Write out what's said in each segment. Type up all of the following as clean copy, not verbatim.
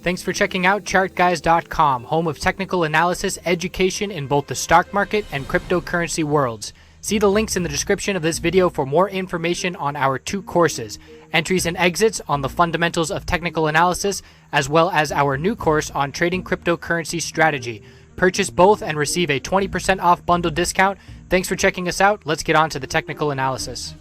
Thanks for checking out ChartGuys.com, home of technical analysis education in both the stock market and cryptocurrency worlds. See the links in the description of this video for more information on our two courses, Entries and Exits on the Fundamentals of Technical Analysis, as well as our new course on Trading Cryptocurrency Strategy. Purchase both and receive a 20% off bundle discount. Thanks for checking us out. Let's get on to the technical analysis.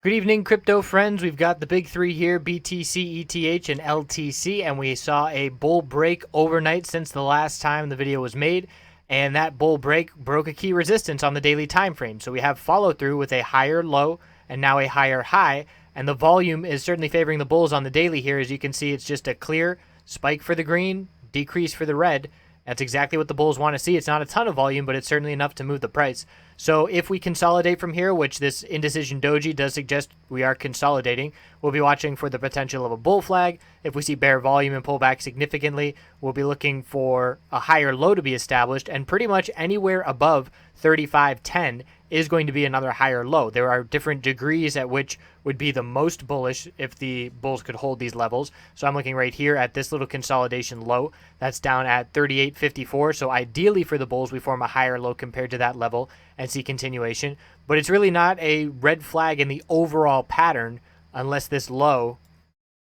Good evening, crypto friends. We've got the big three here, BTC, ETH, and LTC, and we saw a bull break overnight since the last time the video was made, and that bull break broke a key resistance on the daily time frame. So we have follow through with a higher low and now a higher high, and the volume is certainly favoring the bulls on the daily here. As you can see, it's just a clear spike for the green, decrease for the red. That's exactly what the bulls want to see. It's not a ton of volume, but it's certainly enough to move the price. So if we consolidate from here, which this indecision doji does suggest we are consolidating, we'll be watching for the potential of a bull flag. If we see bear volume and pull back significantly, we'll be looking for a higher low to be established, and pretty much anywhere above 35.10 is going to be another higher low. There are different degrees at which would be the most bullish if the bulls could hold these levels. So I'm looking right here at this little consolidation low. That's down at 38.54. So ideally for the bulls, we form a higher low compared to that level and see continuation. But it's really not a red flag in the overall pattern unless this low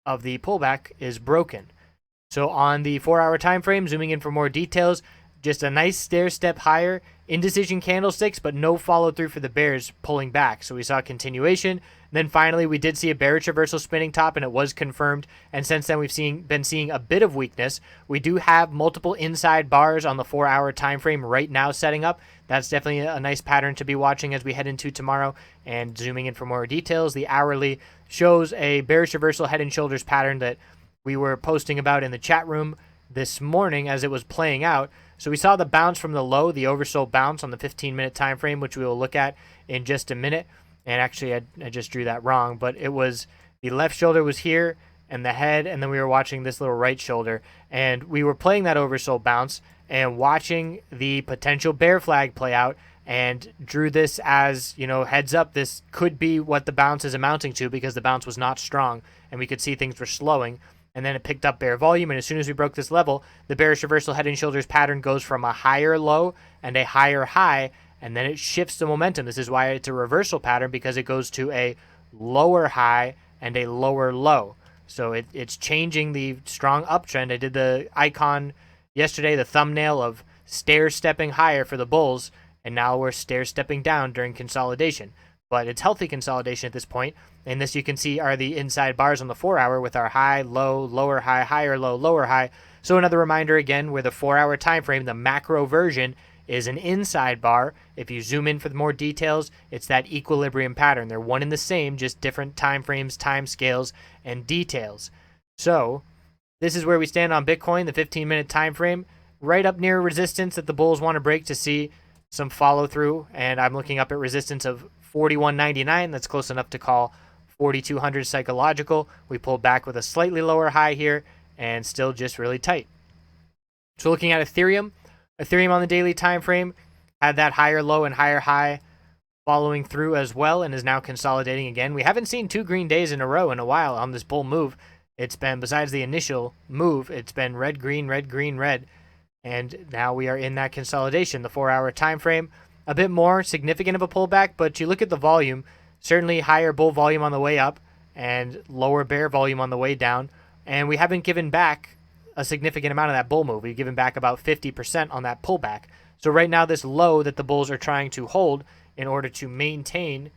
of the pullback is broken. So on the 4-hour time frame, zooming in for more details, just a nice stair step higher, indecision candlesticks, but no follow through for the bears pulling back. So we saw continuation. And then finally, we did see a bearish reversal spinning top, and it was confirmed. And since then, we've been seeing a bit of weakness. We do have multiple inside bars on the 4-hour time frame right now setting up. That's definitely a nice pattern to be watching as we head into tomorrow. And zooming in for more details, the hourly shows a bearish reversal head and shoulders pattern that we were posting about in the chat room this morning as it was playing out. So we saw the bounce from the low, the oversold bounce on the 15-minute time frame, which we will look at in just a minute. And actually, I just drew that wrong, but it was the left shoulder was here and the head, and then we were watching this little right shoulder. And we were playing that oversold bounce and watching the potential bear flag play out, and drew this as, you know, heads up, this could be what the bounce is amounting to, because the bounce was not strong and we could see things were slowing. And then it picked up bear volume, and as soon as we broke this level, the bearish reversal head and shoulders pattern goes from a higher low and a higher high, and then it shifts the momentum. This is why it's a reversal pattern, because it goes to a lower high and a lower low. So it's changing the strong uptrend. I did the icon yesterday, the thumbnail of stair-stepping higher for the bulls, and now we're stair-stepping down during consolidation. But it's healthy consolidation at this point. And this, you can see, are the inside bars on the 4-hour with our high, low, lower high, higher low, lower high. So another reminder again, where the 4-hour time frame, the macro version, is an inside bar. If you zoom in for more details, it's that equilibrium pattern. They're one and the same, just different time frames, time scales, and details. So this is where we stand on Bitcoin, the 15-minute time frame, right up near resistance that the bulls want to break to see some follow through. And I'm looking up at resistance of 41.99. That's close enough to call 4,200 psychological. We pulled back with a slightly lower high here and still just really tight. So looking at Ethereum on the daily time frame had that higher low and higher high following through as well, and is now consolidating again. We haven't seen 2 green days in a row in a while on this bull move. It's been, besides the initial move, it's been red, green, red, green, red. And now we are in that consolidation. The 4-hour time frame, a bit more significant of a pullback, but you look at the volume, certainly higher bull volume on the way up and lower bear volume on the way down. And we haven't given back a significant amount of that bull move. We've given back about 50% on that pullback. So right now, this low that the bulls are trying to hold in order to maintain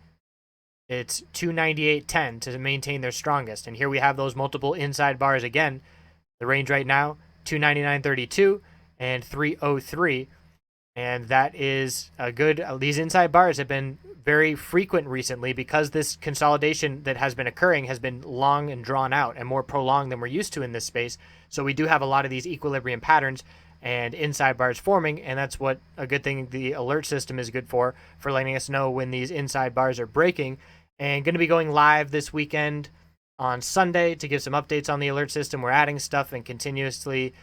its 298.10 to maintain their strongest. And here we have those multiple inside bars again. The range right now, 299.32 and 303. And that is a good, these inside bars have been very frequent recently because this consolidation that has been occurring has been long and drawn out and more prolonged than we're used to in this space. So we do have a lot of these equilibrium patterns and inside bars forming, and that's what a good thing the alert system is good for letting us know when these inside bars are breaking. And going to be going live this weekend on Sunday to give some updates on the alert system. We're adding stuff and continuously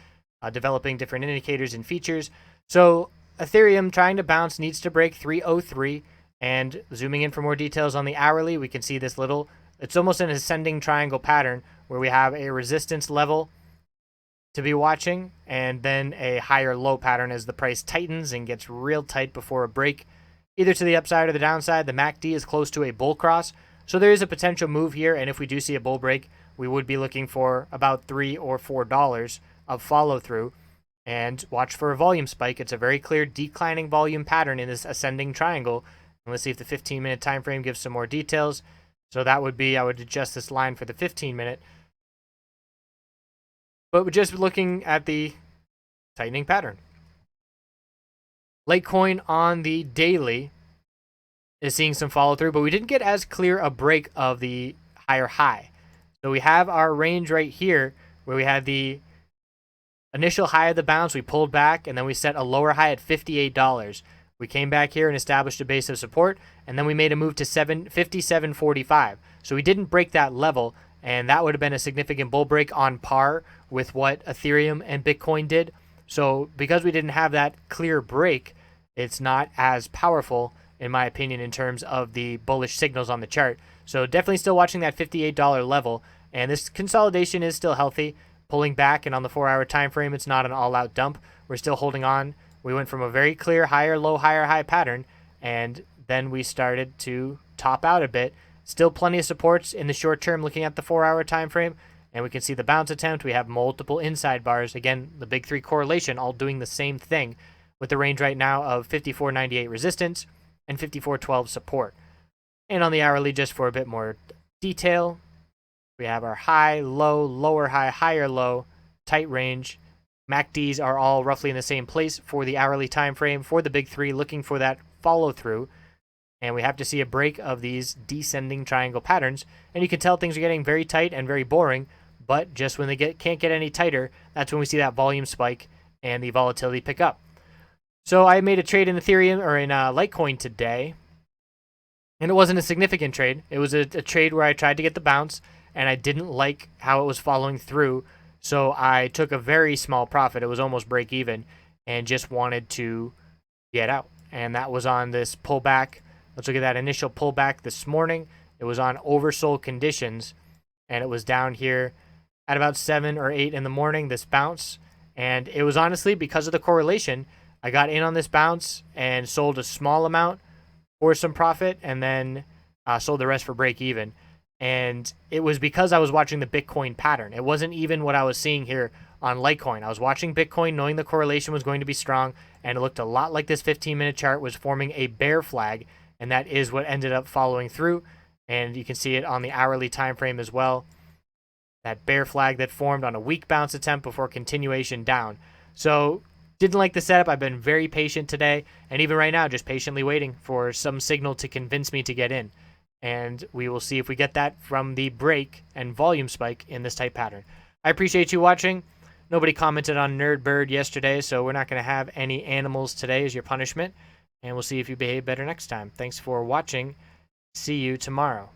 developing different indicators and features. So Ethereum trying to bounce, needs to break 303. And zooming in for more details on the hourly, we can see this little it's almost an ascending triangle pattern where we have a resistance level to be watching, and then a higher low pattern as the price tightens and gets real tight before a break, either to the upside or the downside. The MACD is close to a bull cross, so there is a potential move here, and if we do see a bull break, we would be looking for about $3 or $4 of follow through, and watch for a volume spike. It's a very clear declining volume pattern in this ascending triangle. And let's see if the 15-minute time frame gives some more details. So that would be, I would adjust this line for the 15-minute. But we're just looking at the tightening pattern. Litecoin on the daily is seeing some follow through, but we didn't get as clear a break of the higher high. So we have our range right here where we had the initial high of the bounce, we pulled back, and then we set a lower high at $58. We came back here and established a base of support, and then we made a move to $57.45. So we didn't break that level, and that would have been a significant bull break on par with what Ethereum and Bitcoin did. So because we didn't have that clear break, it's not as powerful, in my opinion, in terms of the bullish signals on the chart. So definitely still watching that $58 level, and this consolidation is still healthy, pulling back, and on the 4-hour time frame, it's not an all-out dump. We're still holding on. We went from a very clear higher low, higher high pattern, and then we started to top out a bit. Still plenty of supports in the short term looking at the 4-hour time frame, and we can see the bounce attempt. We have multiple inside bars. Again, the big three correlation all doing the same thing, with the range right now of 54.98 resistance and 54.12 support. And on the hourly, just for a bit more detail, we have our high, low, lower high, higher low, tight range. MACDs are all roughly in the same place for the hourly time frame for the big three, looking for that follow through. And we have to see a break of these descending triangle patterns. And you can tell things are getting very tight and very boring, but just when they can't get any tighter, that's when we see that volume spike and the volatility pick up. So I made a trade in Ethereum, or in Litecoin today, and it wasn't a significant trade. It was a trade where I tried to get the bounce, and I didn't like how it was following through, so I took a very small profit. It was almost break even, and just wanted to get out. And that was on this pullback. Let's look at that initial pullback this morning. It was on oversold conditions, and it was down here at about 7 or 8 in the morning, this bounce. And it was honestly because of the correlation. I got in on this bounce and sold a small amount for some profit, and then sold the rest for break even. And it was because I was watching the Bitcoin pattern. It wasn't even what I was seeing here on Litecoin. I was watching Bitcoin knowing the correlation was going to be strong, and it looked a lot like this 15-minute chart was forming a bear flag, and that is what ended up following through. And you can see it on the hourly time frame as well. That bear flag that formed on a weak bounce attempt before continuation down. So didn't like the setup. I've been very patient today, and even right now just patiently waiting for some signal to convince me to get in. And we will see if we get that from the break and volume spike in this type pattern. I appreciate you watching. Nobody commented on Nerdbird yesterday, so we're not going to have any animals today as your punishment. And we'll see if you behave better next time. Thanks for watching. See you tomorrow.